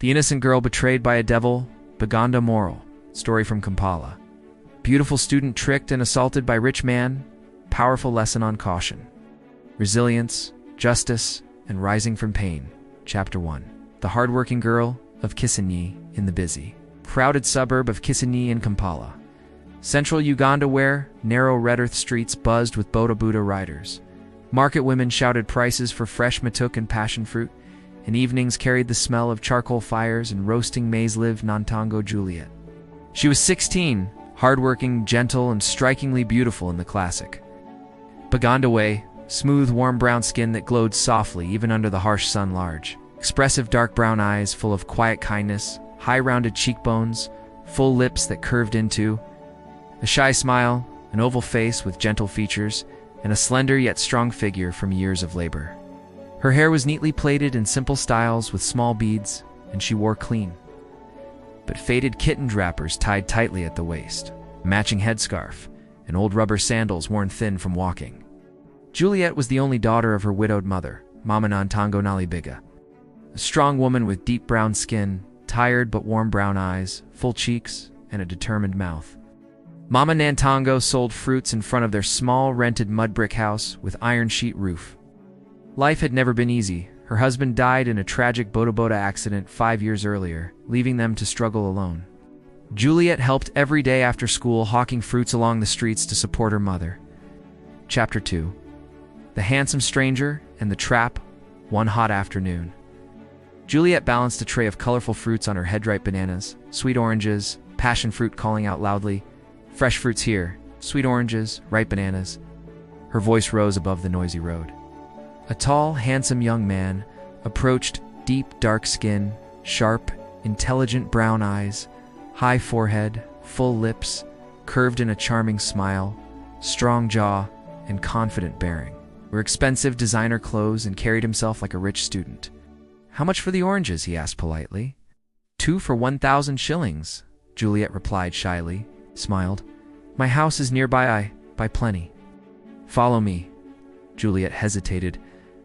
The innocent girl betrayed by a devil, Buganda moral, story from Kampala. Beautiful student tricked and assaulted by rich man, powerful lesson on caution. Resilience, justice, and rising from pain. Chapter 1. The hardworking girl of Kisenyi in the busy, crowded suburb of Kisenyi in Kampala. Central Uganda, where narrow red earth streets buzzed with boda-boda riders. Market women shouted prices for fresh matuk and passion fruit, and evenings carried the smell of charcoal fires and roasting maize. Lived Nantongo Juliet. She was 16, hardworking, gentle, and strikingly beautiful in the classic Buganda way, smooth, warm brown skin that glowed softly even under the harsh sun. Large, expressive dark brown eyes full of quiet kindness, high rounded cheekbones, full lips that curved into a shy smile, an oval face with gentle features, and a slender yet strong figure from years of labor. Her hair was neatly plaited in simple styles with small beads, and she wore clean but faded kitten wrappers tied tightly at the waist, a matching headscarf, and old rubber sandals worn thin from walking. Juliet was the only daughter of her widowed mother, Mama Nantongo Juliet, a strong woman with deep brown skin, tired but warm brown eyes, full cheeks, and a determined mouth. Mama Nantongo sold fruits in front of their small rented mud brick house with iron sheet roof. Life had never been easy. Her husband died in a tragic boda-boda accident 5 years earlier, leaving them to struggle alone. Juliet helped every day after school, hawking fruits along the streets to support her mother. Chapter 2. The handsome stranger and the trap. One hot afternoon, Juliet balanced a tray of colorful fruits on her head. Ripe bananas, sweet oranges, passion fruit, calling out loudly, "Fresh fruits here, sweet oranges, ripe bananas." Her voice rose above the noisy road. A tall, handsome young man approached, deep, dark skin, sharp, intelligent brown eyes, high forehead, full lips, curved in a charming smile, strong jaw, and confident bearing. Wore expensive designer clothes and carried himself like a rich student. "How much for the oranges?" he asked politely. "2 for 1,000 shillings, Juliet replied shyly, smiled. "My house is nearby, I buy plenty." "Follow me." Juliet hesitated.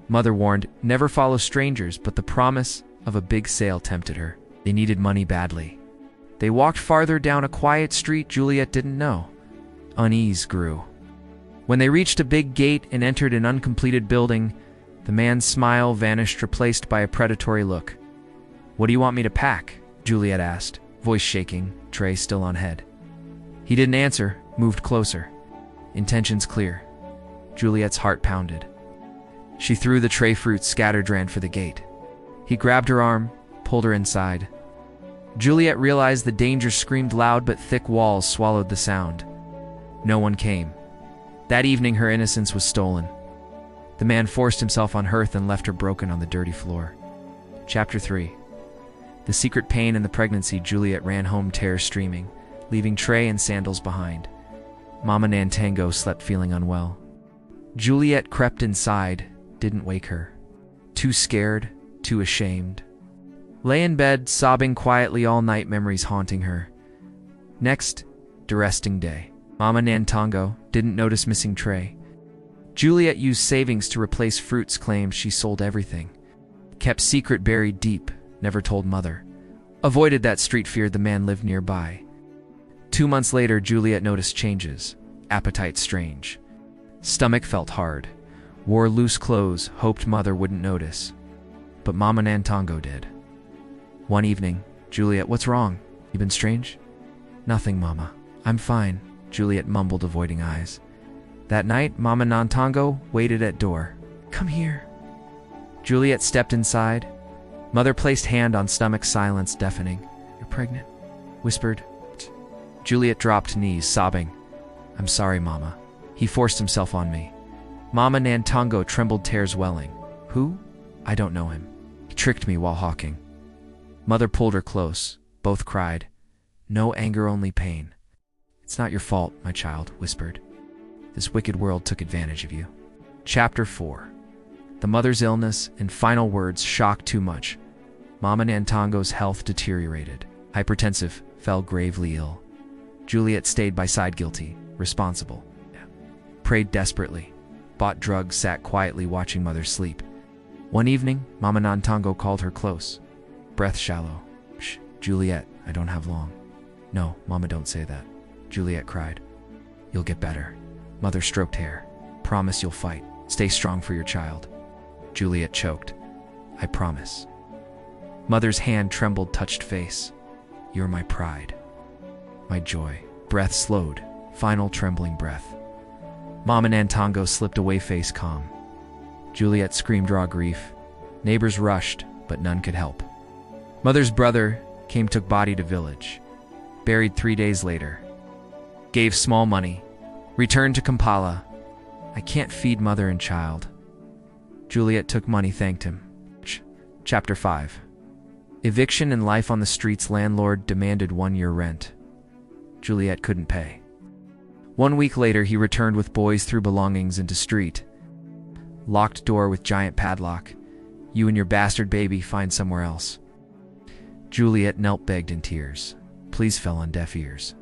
Mother warned, never follow strangers, but the promise of a big sale tempted her. They needed money badly. They walked farther down a quiet street Juliet didn't know. Unease grew. When they reached a big gate and entered an uncompleted building, the man's smile vanished, replaced by a predatory look. "What do you want me to pack?" Juliet asked, voice shaking, tray still on head. He didn't answer, moved closer. Intentions clear. Juliet's heart pounded. She threw the tray fruit scattered, ran for the gate. He grabbed her arm, pulled her inside. Juliet realized the danger screamed loud, but thick walls swallowed the sound. No one came. That evening her innocence was stolen. The man forced himself on hearth and left her broken on the dirty floor. Chapter 3. The secret pain in the pregnancy. Juliet ran home, tears streaming, leaving tray and sandals behind. Mama Nantongo slept feeling unwell. Juliet crept inside, didn't wake her. Too scared, too ashamed. Lay in bed, sobbing quietly all night, memories haunting her. Next, deresting day. Mama Nantongo didn't notice missing tray. Juliet used savings to replace fruits, claimed she sold everything. Kept secret buried deep, never told mother. Avoided that street, feared the man lived nearby. 2 months later, Juliet noticed changes. Appetite strange. Stomach felt hard. Wore loose clothes, hoped mother wouldn't notice. But Mama Nantongo did. One evening, "Juliet, what's wrong? You been strange?" "Nothing, Mama. I'm fine," Juliet mumbled, avoiding eyes. That night, Mama Nantongo waited at door. "Come here." Juliet stepped inside. Mother placed hand on stomach, silence deafening. "You're pregnant," whispered. Juliet dropped knees, sobbing. "I'm sorry, Mama." He forced himself on me. Mama Nantongo trembled, tears welling. "Who?" "I don't know him. He tricked me while hawking." Mother pulled her close. Both cried. No anger, only pain. "It's not your fault," my child whispered. "This wicked world took advantage of you." Chapter 4. The mother's illness and final words shocked too much. Mama Nantongo's health deteriorated. Hypertensive, fell gravely ill. Juliet stayed by side, guilty, responsible. Prayed desperately. Bought drugs, sat quietly watching mother sleep. One evening, Mama Nantongo called her close. breath shallow. Shh, Juliet, I don't have long. No, Mama, don't say that. Juliet cried. You'll get better. Mother stroked hair. Promise you'll fight. Stay strong for your child. Juliet choked. I promise. Mother's hand trembled, touched face. You're my pride. My joy. Breath slowed. Final trembling breath. Mama Nantongo slipped away, face calm. Juliet screamed raw grief. Neighbors rushed, but none could help. Mother's brother came, took body to village. Buried 3 days later. Gave small money. Returned to Kampala. I can't feed mother and child. Juliet took money, thanked him. Chapter 5. Eviction and life on the streets. Landlord demanded 1 year rent. Juliet couldn't pay. 1 week later, he returned with boys, threw belongings into street. Locked door with giant padlock. You and your bastard baby, find somewhere else. Juliet knelt, begged in tears. Pleas fell on deaf ears.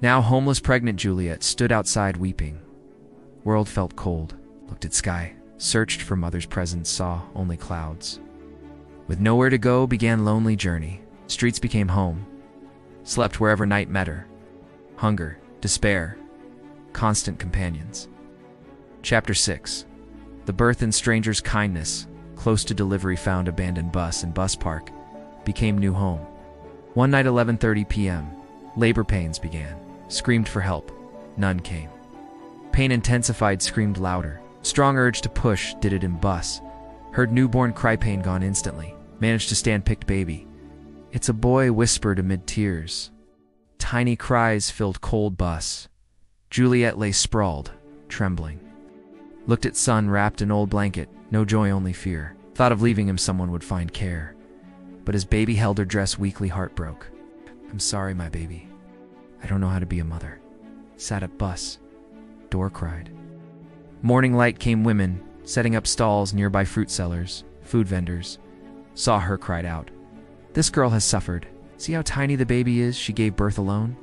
Now homeless, pregnant Juliet stood outside weeping. World felt cold, looked at sky, searched for mother's presence, saw only clouds. With nowhere to go, began lonely journey. Streets became home. Slept wherever night met her. Hunger, despair, constant companions. Chapter 6. The birth and stranger's kindness. Close to delivery, found abandoned bus and bus park. Became new home. One night, 11:30 p.m. Labor pains began. Screamed for help. None came. Pain intensified, screamed louder. Strong urge to push, did it in bus. Heard newborn cry, pain gone instantly. Managed to stand, picked baby. It's a boy, whispered amid tears. Tiny cries filled cold bus. Juliet lay sprawled, trembling. Looked at son wrapped in old blanket, no joy, only fear. Thought of leaving him, someone would find care. But as baby held her dress, weakly heart broke. I'm sorry, my baby. I don't know how to be a mother. Sat at bus. Door cried. Morning light came, women, setting up stalls, nearby fruit sellers, food vendors. Saw her, cried out. This girl has suffered. See how tiny the baby is, she gave birth alone?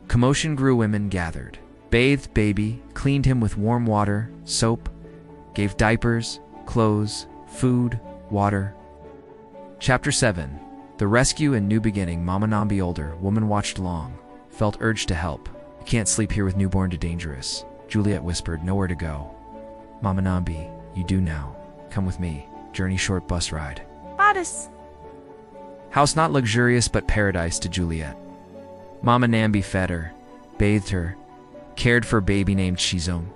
Commotion grew, women gathered. Bathed baby, cleaned him with warm water, soap, gave diapers, clothes, food, water. Chapter 7. The rescue and new beginning. Mama Nambi, older, woman, watched long, felt urged to help. You can't sleep here with newborn, too dangerous. Juliet whispered, nowhere to go. Mama Nambi, you do now. Come with me. Journey short, bus ride. Paris. House not luxurious, but paradise to Juliet. Mama Nambi fed her, bathed her, cared for baby named Shizom.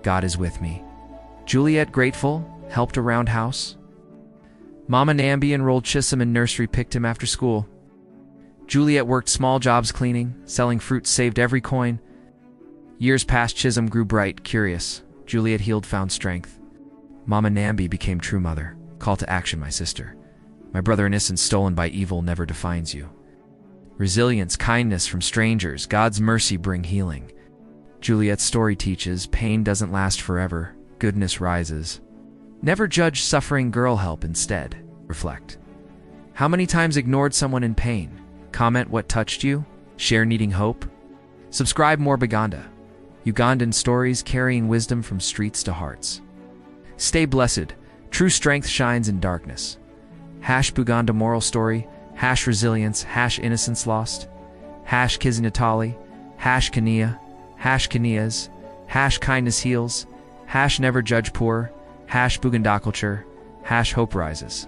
God is with me. Juliet grateful, helped around house. Mama Nambi enrolled Chisholm in nursery, picked him after school. Juliet worked small jobs, cleaning, selling fruit, saved every coin. Years passed, Chisholm grew bright, curious. Juliet healed, found strength. Mama Nambi became true mother. Call to action, my sister. My brother Innocence, stolen by evil, never defines you. Resilience, kindness from strangers, God's mercy bring healing. Juliet's story teaches pain doesn't last forever, goodness rises. Never judge suffering, girl, help instead. Reflect. How many times ignored someone in pain? Comment what touched you. Share needing hope. Subscribe, more Buganda. Ugandan stories carrying wisdom from streets to hearts. Stay blessed. True strength shines in darkness. #Buganda moral story. #resilience. #innocence lost. #Kizinatali. #Kania. #Kanias. #kindness heals. #never judge poor. #Buganda culture. #hope rises.